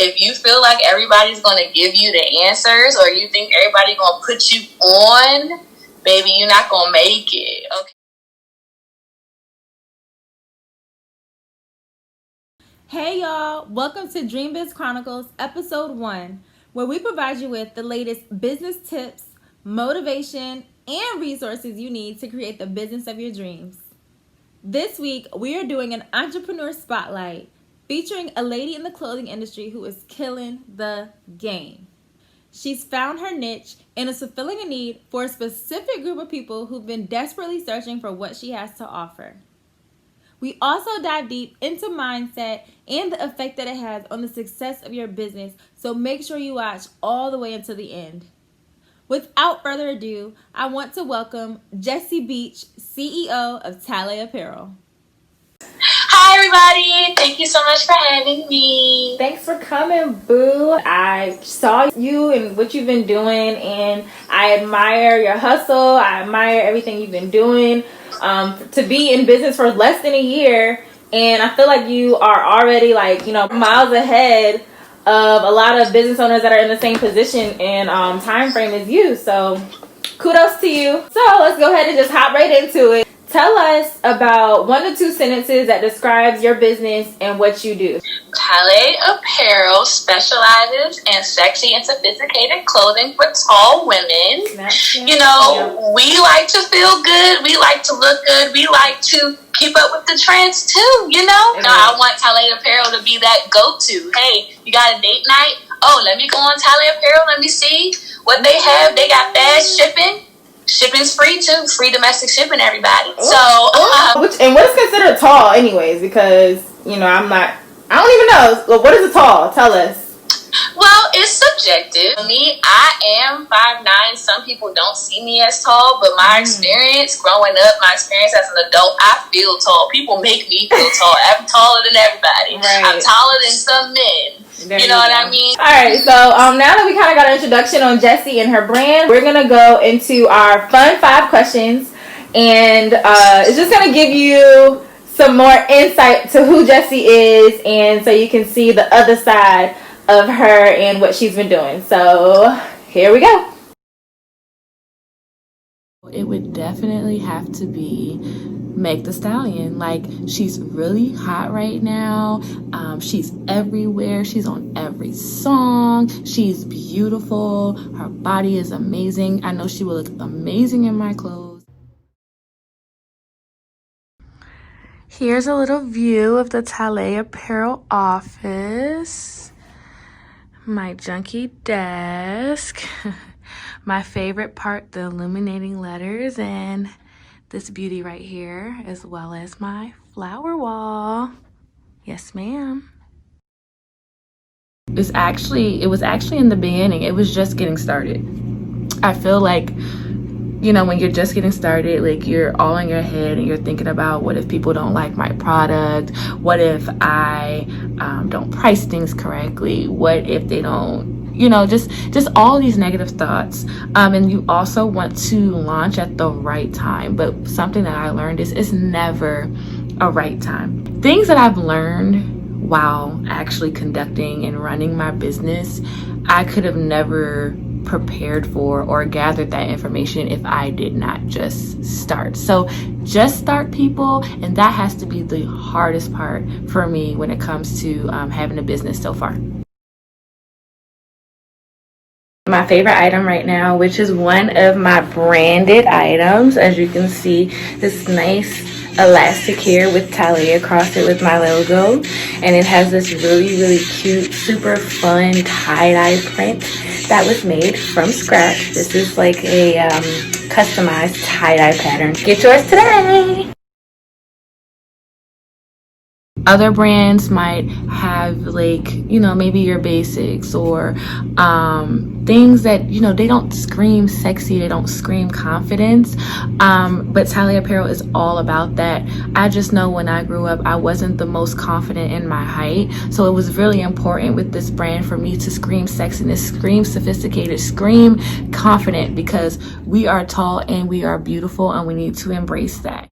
if you feel like everybody's going to give you the answers, or you think everybody's going to put you on, baby, you're not going to make it. Okay. Hey y'all, welcome to DreamBiz Chronicles episode 1, where we provide you with the latest business tips, motivation, and resources you need to create the business of your dreams. This week, we are doing an entrepreneur spotlight featuring a lady in the clothing industry who is killing the game. She's found her niche and is fulfilling a need for a specific group of people who've been desperately searching for what she has to offer. We also dive deep into mindset and the effect that it has on the success of your business, so make sure you watch all the way until the end. Without further ado, I want to welcome Jessie Beach, CEO of Talle Apparel. Hi, everybody. Thank you so much for having me. Thanks for coming, boo. I saw you and what you've been doing, and I admire your hustle. I admire everything you've been doing. To be in business for less than a year, and I feel like you are already miles ahead of a lot of business owners that are in the same position and time frame as you. So kudos to you. So let's go ahead and just hop right into it. Tell us about 1 to 2 sentences that describes your business and what you do. Talle Apparel specializes in sexy and sophisticated clothing for tall women. You know, we like to feel good. We like to look good. We like to keep up with the trends too, you know? Mm-hmm. I want Talle Apparel to be that go-to. Hey, you got a date night? Oh, let me go on Talle Apparel. Let me see what they have. They got fast shipping. Shipping's free too. Free domestic shipping, everybody. Ooh. So, what is considered tall, anyways? Because I don't even know. What is a tall? Tell us. Well, it's subjective. Me, I am 5'9". Some people don't see me as tall, but my experience growing up, my experience as an adult, I feel tall. People make me feel tall. I'm taller than everybody. Right. I'm taller than some men. You know what I mean? All right, so now that we kind of got an introduction on Jessie and her brand, we're going to go into our fun 5 questions, and it's just going to give you some more insight to who Jessie is, and so you can see the other side of her and what she's been doing. So here we go. It would definitely have to be Meg Thee Stallion. Like, she's really hot right now. She's everywhere. She's on every song. She's beautiful. Her body is amazing. I know she will look amazing in my clothes. Here's a little view of the Talle Apparel office. My junky desk. My favorite part, the illuminating letters, and this beauty right here, as well as my flower wall. Yes, ma'am. It was actually in the beginning. It was just getting started. I feel like, when you're just getting started, like, you're all in your head and you're thinking about, what if people don't like my product? What if I don't price things correctly? What if they don't, just all these negative thoughts. And you also want to launch at the right time. But something that I learned is it's never a right time. Things that I've learned while actually conducting and running my business, I could have never prepared for or gathered that information if I did not just start. So just start, people, and that has to be the hardest part for me when it comes to having a business so far. My favorite item right now, which is one of my branded items, as you can see, this nice elastic here with Talle across it with my logo, and it has this really cute, super fun tie-dye print that was made from scratch. This is like a customized tie-dye pattern. Get yours today. Other brands might have, like, maybe your basics or things that, they don't scream sexy, they don't scream confidence. But Talle Apparel is all about that. I just know when I grew up, I wasn't the most confident in my height. So it was really important with this brand for me to scream sexiness, scream sophisticated, scream confident, because we are tall and we are beautiful and we need to embrace that.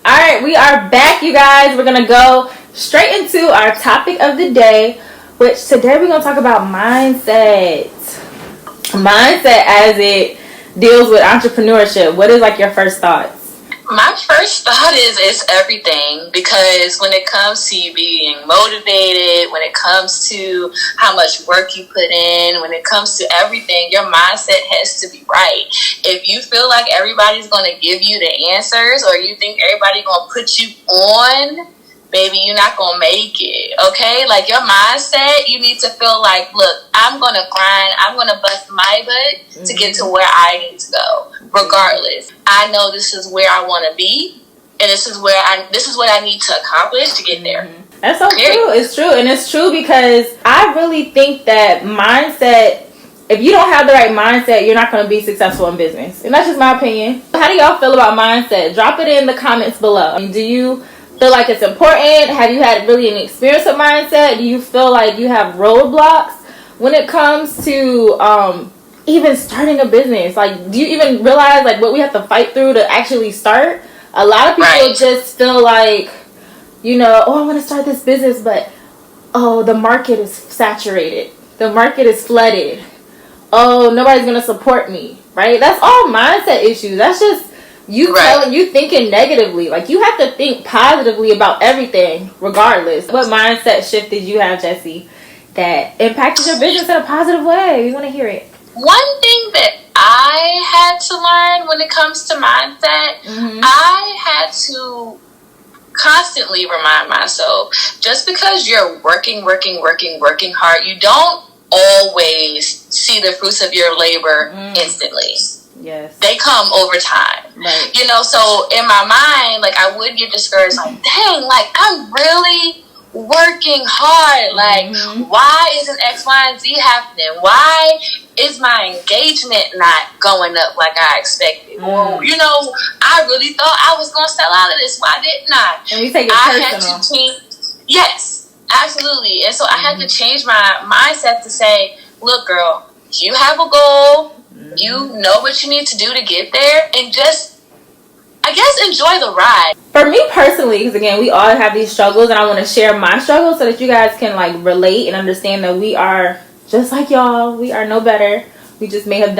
All right, we are back, you guys. We're gonna go straight into our topic of the day, which today we're going to talk about mindset. Mindset as it deals with entrepreneurship. What is like your first thoughts? My first thought is it's everything, because when it comes to you being motivated, when it comes to how much work you put in, when it comes to everything, your mindset has to be right. If you feel like everybody's going to give you the answers, or you think everybody's going to put you on, baby, you're not going to make it, okay? Like, your mindset, you need to feel like, look, I'm going to grind, I'm going to bust my butt to get to where I need to go, regardless. I know this is where I want to be, and this is what I need to accomplish to get there. That's so true. It's true, and it's true because I really think that mindset, if you don't have the right mindset, you're not going to be successful in business. And that's just my opinion. How do y'all feel about mindset? Drop it in the comments below. I mean, do you feel like it's important? Have you had really an experience with mindset? Do you feel like you have roadblocks when it comes to even starting a business? Like, do you even realize like what we have to fight through to actually start? A lot of people just feel like, you know, oh, I want to start this business, but oh, the market is saturated. The market is flooded. Oh, nobody's going to support me, right? That's all mindset issues. That's just you thinking negatively. Like, you have to think positively about everything, regardless. What mindset shift did you have, Jessie, that impacted your business in a positive way? We want to hear it. One thing that I had to learn when it comes to mindset, I had to constantly remind myself, just because you're working hard, you don't always see the fruits of your labor instantly. Yes. They come over time. Right. You know, so in my mind, like, I would get discouraged, like, dang, like, I'm really working hard. Like, why isn't X, Y, and Z happening? Why is my engagement not going up like I expected? Well, you know, I really thought I was going to sell out of this. Why didn't I? And we take it personal. Had to change. Yes, absolutely. And so I had to change my mindset to say, look, girl, you have a goal. You know what you need to do to get there, and just, I guess, enjoy the ride. For me personally, because again, we all have these struggles, and I want to share my struggles so that you guys can like relate and understand that we are just like y'all. We are no better. We just may have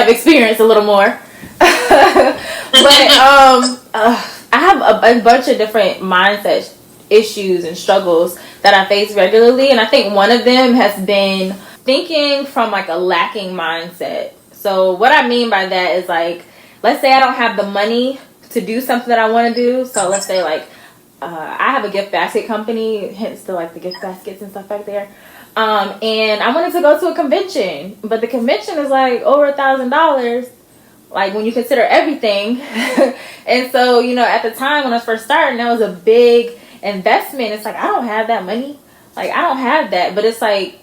experienced a little more. But I have a bunch of different mindset issues and struggles that I face regularly, and I think one of them has been thinking from like a lacking mindset. So what I mean by that is, like, let's say I don't have the money to do something that I want to do. So let's say like I have a gift basket company, hence the like the gift baskets and stuff back there. And I wanted to go to a convention, but the convention is like over $1,000, like when you consider everything. And so, you know, at the time when I was first starting, that was a big investment. It's like, I don't have that money. Like, I don't have that. But it's like,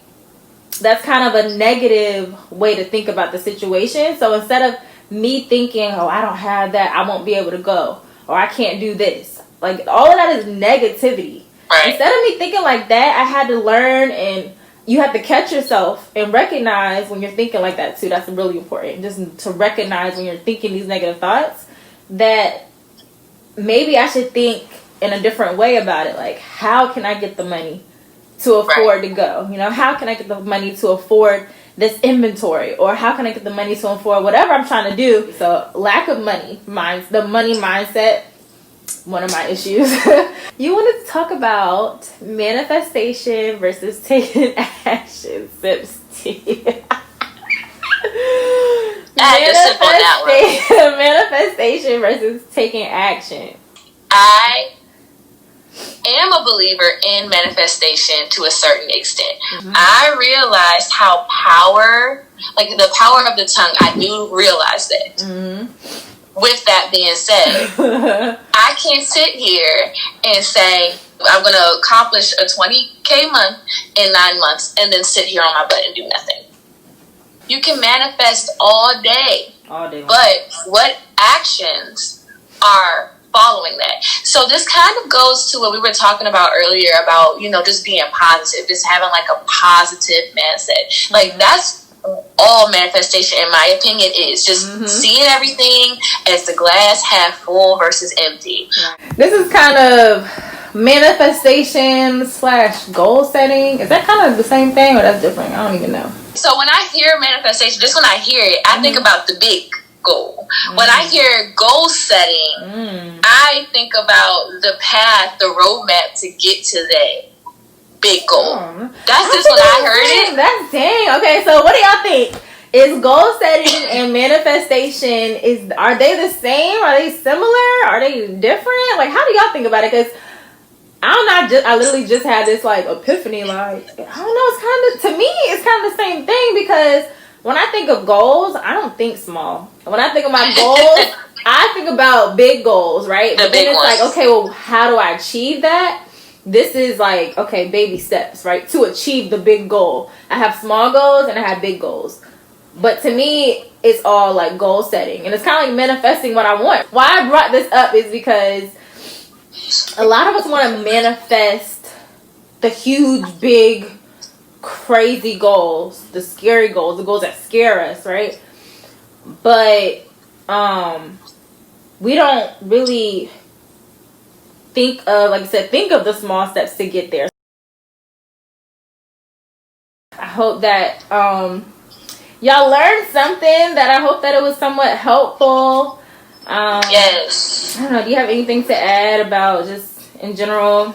that's kind of a negative way to think about the situation. So instead of me thinking, oh, I don't have that, I won't be able to go, or I can't do this, like, all of that is negativity. Right. Instead of me thinking like that, I had to learn, and you have to catch yourself and recognize when you're thinking like that too. That's really important, just to recognize when you're thinking these negative thoughts, that maybe I should think in a different way about it. Like, how can I get the money to afford to go? You know, how can I get the money to afford this inventory? Or how can I get the money to afford whatever I'm trying to do? So lack of money, the money mindset, one of my issues. You wanted to talk about manifestation versus taking action, Sips T. Manifestation versus taking action. I am a believer in manifestation to a certain extent. I realized how the power of the tongue, I do realize that. With that being said, I can't sit here and say, I'm going to accomplish a 20K month in 9 months and then sit here on my butt and do nothing. You can manifest all day. But what actions are following that? So this kind of goes to what we were talking about earlier about, you know, just being positive, just having like a positive mindset. Like, that's all manifestation, in my opinion, is just seeing everything as the glass half full versus empty. This is kind of manifestation / goal setting, is that kind of the same thing or that's different? I don't even know. So when I hear manifestation, just when I hear it, I think about the big goal. When I hear goal setting, I think about the path, the roadmap to get to that big goal. That's just when I heard it. That's dang. Okay, so what do y'all think? Is goal setting and manifestation, are they the same? Are they similar? Are they different? Like, how do y'all think about it? Because I don't know, I literally just had this like epiphany, like, I don't know, to me it's kind of the same thing, because when I think of goals, I don't think small. When I think of my goals, I think about big goals, right? But then it's ones. Like, okay, well, how do I achieve that? This is like, okay, baby steps, right? To achieve the big goal. I have small goals and I have big goals. But to me, it's all like goal setting. And it's kind of like manifesting what I want. Why I brought this up is because a lot of us want to manifest the huge, big, crazy goals, the scary goals, the goals that scare us, right? But we don't really think of, like I said, think of the small steps to get there. I hope that y'all learned something, that I hope that it was somewhat helpful. Yes. I don't know, do you have anything to add about just in general?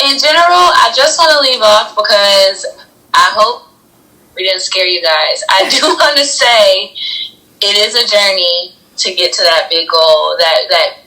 In general, I just want to leave off because I hope we didn't scare you guys. I do want to say it is a journey to get to that big goal, that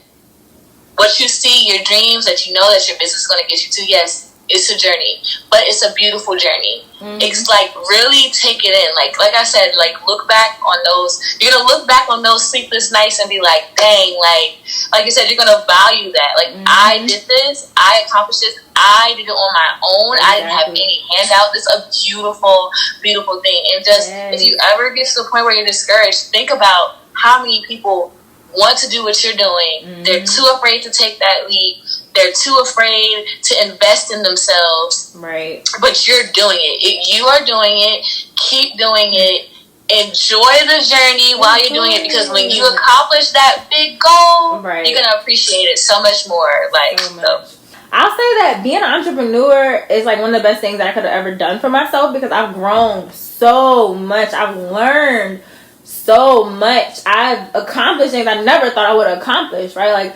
what you see, your dreams, that you know that your business is going to get you to, yes, it's a journey, but it's a beautiful journey. It's like really take it in. Like I said, like look back on those. You're gonna look back on those sleepless nights and be like, dang, like you said, you're gonna value that. Like I did this, I accomplished this, I did it on my own. Exactly. I didn't have any handout. It's a beautiful, beautiful thing. And just if you ever get to the point where you're discouraged, think about how many people want to do what you're doing. They're too afraid to take that leap. They're too afraid to invest in themselves. Right. But you're doing it. If you are doing it, keep doing it. Enjoy the journey while you're doing it, because when you accomplish that big goal, you're going to appreciate it so much more. Like, so. I'll say that being an entrepreneur is like one of the best things that I could have ever done for myself, because I've grown so much. I've learned so much. I've accomplished things I never thought I would accomplish, right? Like,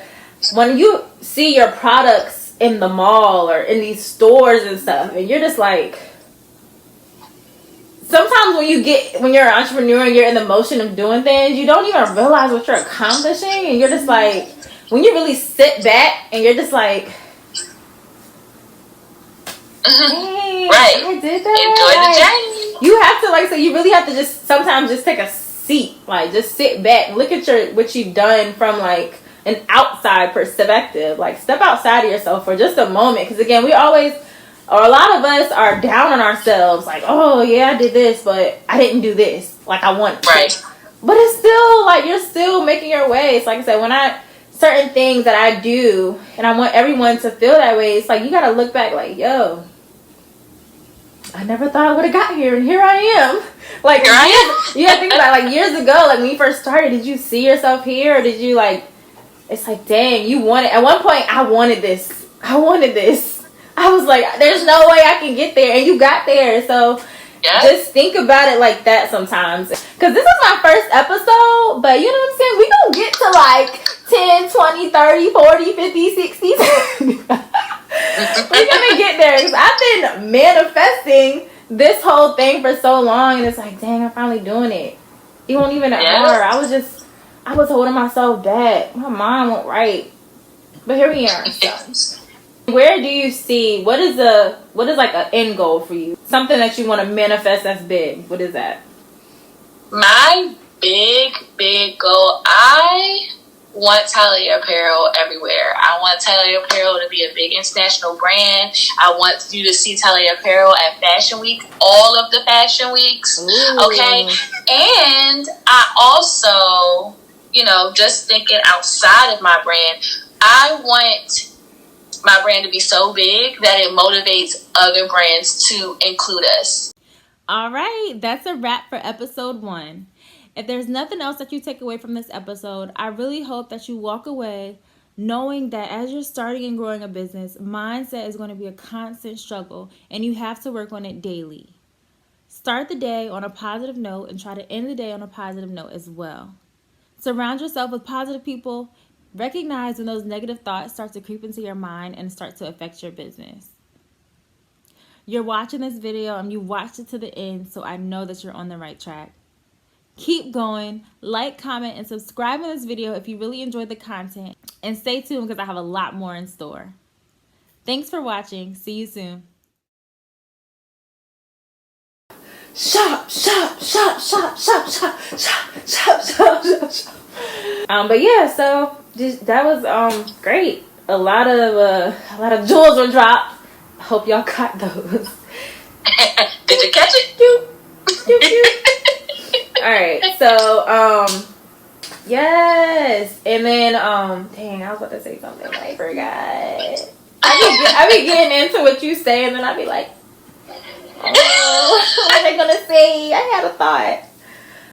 when you see your products in the mall or in these stores and stuff, and you're just like, sometimes when you're an entrepreneur and you're in the motion of doing things, you don't even realize what you're accomplishing, and you're just like, when you really sit back and you're just like, hey, I did that. Enjoy the journey. You have to, like, so you really have to just sometimes just take a seat, like just sit back, look at what you've done from like an outside perspective. Like, step outside of yourself for just a moment, because again, we always, or a lot of us are down on ourselves, like, oh yeah, I did this, but I didn't do this like I want to. But it's still like, you're still making your way. It's like I said, when certain things that I do, and I want everyone to feel that way, it's like you gotta look back like, yo, I never thought I would have got here, and here I am. Like, you gotta think about it, like years ago, like when you first started, did you see yourself here, or did you like, it's like, dang, you wanted, at one point, I wanted this. I was like, there's no way I can get there, and you got there. So just think about it like that sometimes. Because this is my first episode, but you know what I'm saying? We gonna get to like 10, 20, 30, 40, 50, 60. We're gonna get there. Because I've been manifesting this whole thing for so long, and it's like, dang, I'm finally doing it. It won't even an hour. I was holding myself back. My mind went right. But here we are. So. Where do you see, what is like an end goal for you? Something that you want to manifest that's big. What is that? My big goal, I want Talle Apparel everywhere. I want Talle Apparel to be a big international brand. I want you to see Talle Apparel at Fashion Week, all of the Fashion Weeks. Ooh. Okay? And I also, just thinking outside of my brand, I want my brand to be so big that it motivates other brands to include us. All right, that's a wrap for episode 1. If there's nothing else that you take away from this episode, I really hope that you walk away knowing that as you're starting and growing a business, mindset is going to be a constant struggle, and you have to work on it daily. Start the day on a positive note and try to end the day on a positive note as well. Surround yourself with positive people. Recognize when those negative thoughts start to creep into your mind and start to affect your business. You're watching this video and you watched it to the end, so I know that you're on the right track. Keep going, like, comment, and subscribe in this video if you really enjoyed the content. And stay tuned because I have a lot more in store. Thanks for watching. See you soon. Shop, shop, shop, shop, shop, shop, shop, shop, shop, shop, shop. But yeah, so that was great. A lot of jewels were dropped. Hope y'all caught those. Did you catch it? All right, so yes, and then dang, I was about to say something, but I forgot. I be getting into what you say, and then I be like, oh, what are they gonna say? I had a thought.